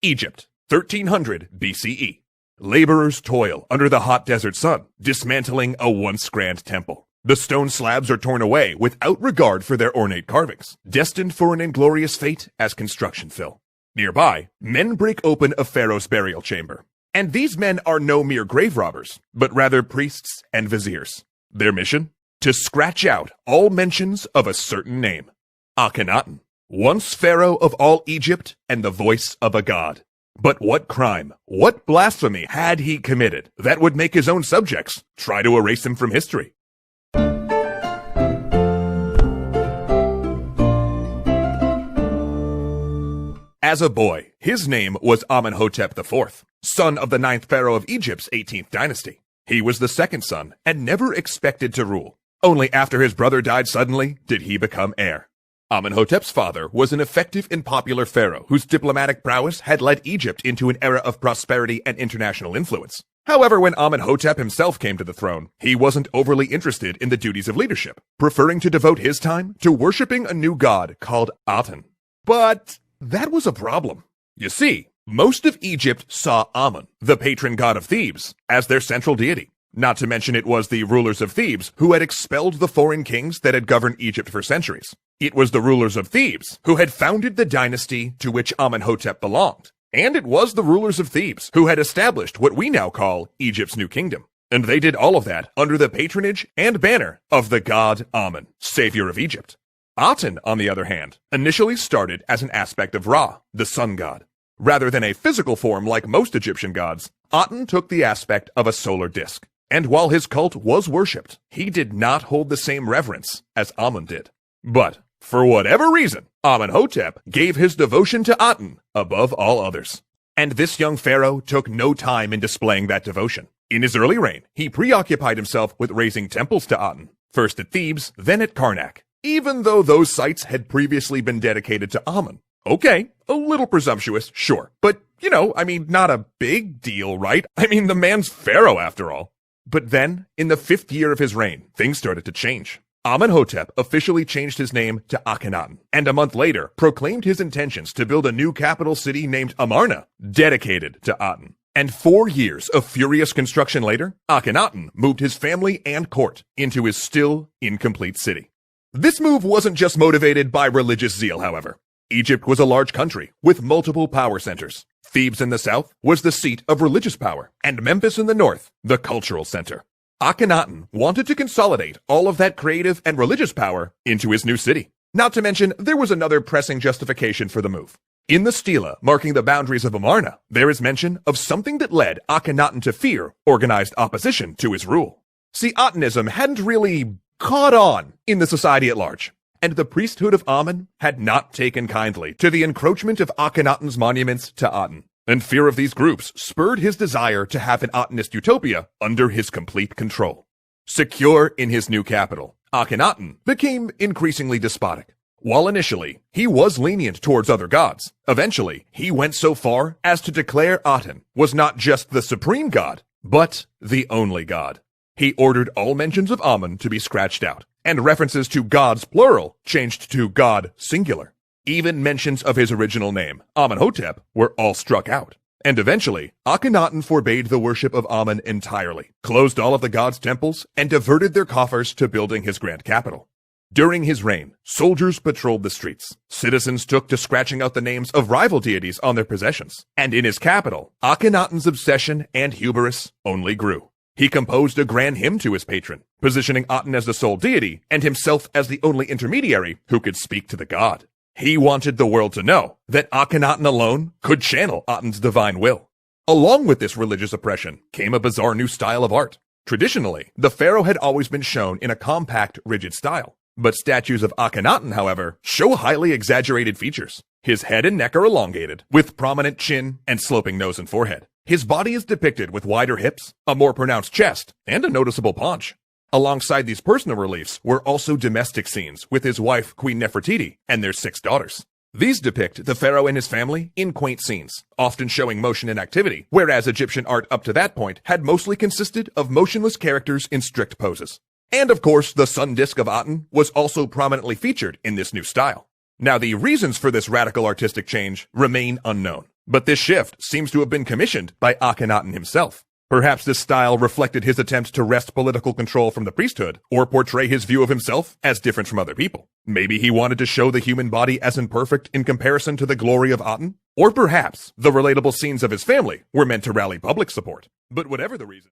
Egypt, 1300 BCE. Laborers toil under the hot desert sun, dismantling a once grand temple. The stone slabs are torn away without regard for their ornate carvings, destined for an inglorious fate as construction fill. Nearby, men break open a pharaoh's burial chamber. And these men are no mere grave robbers, but rather priests and viziers. Their mission? To scratch out all mentions of a certain name. Akhenaton, once pharaoh of all Egypt and the voice of a god. But what crime, what blasphemy had he committed that would make his own subjects try to erase him from history? As a boy, his name was Amenhotep IV, son of the 9th pharaoh of Egypt's 18th Dynasty. He was the second son and never expected to rule. Only after his brother died suddenly did he become heir. Amenhotep's father was an effective and popular pharaoh whose diplomatic prowess had led Egypt into an era of prosperity and international influence. However, when Amenhotep himself came to the throne, he wasn't overly interested in the duties of leadership, preferring to devote his time to worshipping a new god called Aten. But that was a problem. You see, most of Egypt saw Amun, the patron god of Thebes, as their central deity. Not to mention it was the rulers of Thebes who had expelled the foreign kings that had governed Egypt for centuries. It was the rulers of Thebes who had founded the dynasty to which Amenhotep belonged. And it was the rulers of Thebes who had established what we now call Egypt's new kingdom. And they did all of that under the patronage and banner of the god Amun, savior of Egypt. Aten, on the other hand, initially started as an aspect of Ra, the sun god. Rather than a physical form like most Egyptian gods, Aten took the aspect of a solar disk. And while his cult was worshipped, he did not hold the same reverence as Amun did. But, for whatever reason, Amenhotep gave his devotion to Aten above all others. And this young pharaoh took no time in displaying that devotion. In his early reign, he preoccupied himself with raising temples to Aten, first at Thebes, then at Karnak, even though those sites had previously been dedicated to Amun. Okay, a little presumptuous, sure. But, not a big deal, right? The man's pharaoh after all. But then, in the 5th year of his reign, things started to change. Amenhotep officially changed his name to Akhenaton, and a month later proclaimed his intentions to build a new capital city named Amarna, dedicated to Aten. And 4 years of furious construction later, Akhenaten moved his family and court into his still incomplete city. This move wasn't just motivated by religious zeal, however. Egypt was a large country with multiple power centers. Thebes in the south was the seat of religious power, and Memphis in the north, the cultural center. Akhenaten wanted to consolidate all of that creative and religious power into his new city. Not to mention, there was another pressing justification for the move. In the stela marking the boundaries of Amarna, there is mention of something that led Akhenaten to fear organized opposition to his rule. See, Atenism hadn't really caught on in the society at large, and the priesthood of Amun had not taken kindly to the encroachment of Akhenaten's monuments to Aten, and fear of these groups spurred his desire to have an Atenist utopia under his complete control. Secure in his new capital, Akhenaten became increasingly despotic. While initially he was lenient towards other gods, eventually he went so far as to declare Aten was not just the supreme god, but the only god. He ordered all mentions of Amun to be scratched out, and references to gods plural changed to god singular. Even mentions of his original name, Amenhotep, were all struck out. And eventually, Akhenaten forbade the worship of Amun entirely, closed all of the gods' temples, and diverted their coffers to building his grand capital. During his reign, soldiers patrolled the streets. Citizens took to scratching out the names of rival deities on their possessions. And in his capital, Akhenaten's obsession and hubris only grew. He composed a grand hymn to his patron, positioning Aten as the sole deity and himself as the only intermediary who could speak to the god. He wanted the world to know that Akhenaten alone could channel Aten's divine will. Along with this religious oppression came a bizarre new style of art. Traditionally, the pharaoh had always been shown in a compact, rigid style. But statues of Akhenaten, however, show highly exaggerated features. His head and neck are elongated, with prominent chin and sloping nose and forehead. His body is depicted with wider hips, a more pronounced chest, and a noticeable paunch. Alongside these personal reliefs were also domestic scenes with his wife Queen Nefertiti and their 6 daughters. These depict the pharaoh and his family in quaint scenes, often showing motion and activity, whereas Egyptian art up to that point had mostly consisted of motionless characters in strict poses. And of course, the sun disk of Aten was also prominently featured in this new style. Now, the reasons for this radical artistic change remain unknown, But this shift seems to have been commissioned by Akhenaten himself. Perhaps this style reflected his attempt to wrest political control from the priesthood, or portray his view of himself as different from other people. Maybe he wanted to show the human body as imperfect in comparison to the glory of Aten? Or perhaps the relatable scenes of his family were meant to rally public support. But whatever the reason...